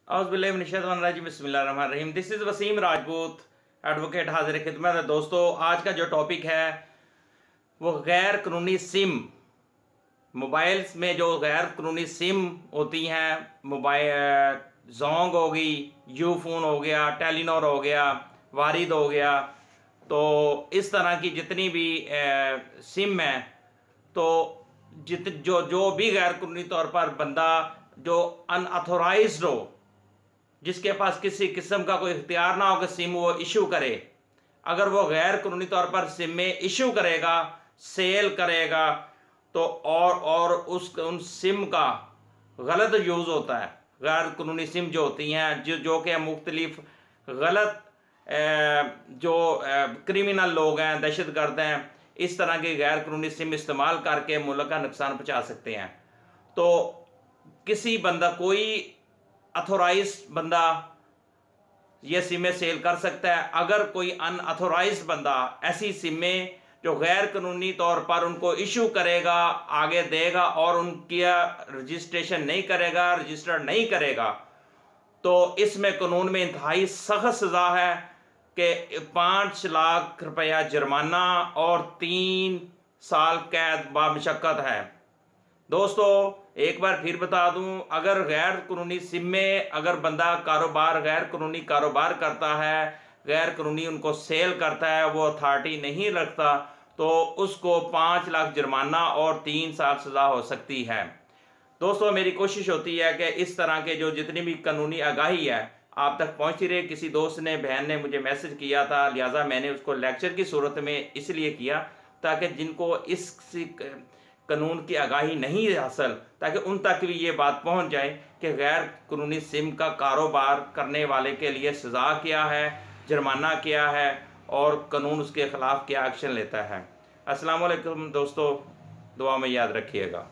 बिस्मिल्लाहिर्रहमानिर्रहीम। This is Wasim Rajput, advocate हाजिर खिदमत है। दोस्तों, आज का जो टॉपिक है वो गैर कानूनी सिम। मोबाइल्स में जो गैर कानूनी सिम होती हैं, मोबाइल जोंग हो गई, यू फोन हो गया, टेलीनॉर हो गया, वारिद हो गया, तो इस तरह की जितनी भी सिम है, तो जो जो भी गैर कानूनी तौर पर बंदा जो अनऑथोराइज्ड हो, जिसके पास किसी किस्म का कोई इख्तियार ना हो कि सिम वो इशू करे, अगर वो गैर कानूनी तौर पर सिम में इशू करेगा, सेल करेगा, तो और उन सिम का गलत यूज़ होता है। गैर कानूनी सिम जो होती हैं, जो कि मुख्तलिफ गलत जो क्रिमिनल लोग हैं, दहशत गर्द हैं, इस तरह की गैर कानूनी सिम इस्तेमाल करके मुल्क का नुकसान पहुँचा सकते हैं। तो किसी बंदा, कोई अथोराइज बंदा ये सिमें सेल कर सकता है। अगर कोई अनअथोराइज बंदा ऐसी सिमें जो गैर कानूनी तौर पर उनको इशू करेगा, आगे देगा और उनकी रजिस्ट्रेशन नहीं करेगा, रजिस्टर नहीं करेगा, तो इसमें कानून में इंतहाई सख्त सज़ा है कि 5 लाख रुपया जुर्माना और 3 साल कैद बामशक्कत है। दोस्तों, एक बार फिर बता दूं, अगर गैर कानूनी सिम में अगर बंदा गैर कानूनी कारोबार करता है, गैर कानूनी उनको सेल करता है, वो अथॉरिटी नहीं रखता, तो उसको 5 लाख जुर्माना और 3 साल सज़ा हो सकती है। दोस्तों, मेरी कोशिश होती है कि इस तरह के जो जितनी भी कानूनी आगाही है आप तक पहुंचती रहे। किसी दोस्त ने, बहन ने मुझे मैसेज किया था, लिहाजा मैंने उसको लेक्चर की सूरत में इसलिए किया ताकि जिनको इस कानून की आगाही नहीं हासिल, ताकि उन तक भी ये बात पहुंच जाए कि गैर कानूनी सिम का कारोबार करने वाले के लिए सज़ा क्या है, जुर्माना क्या है और कानून उसके ख़िलाफ़ क्या एक्शन लेता है। अस्सलाम वालेकुम दोस्तों, दुआ में याद रखिएगा।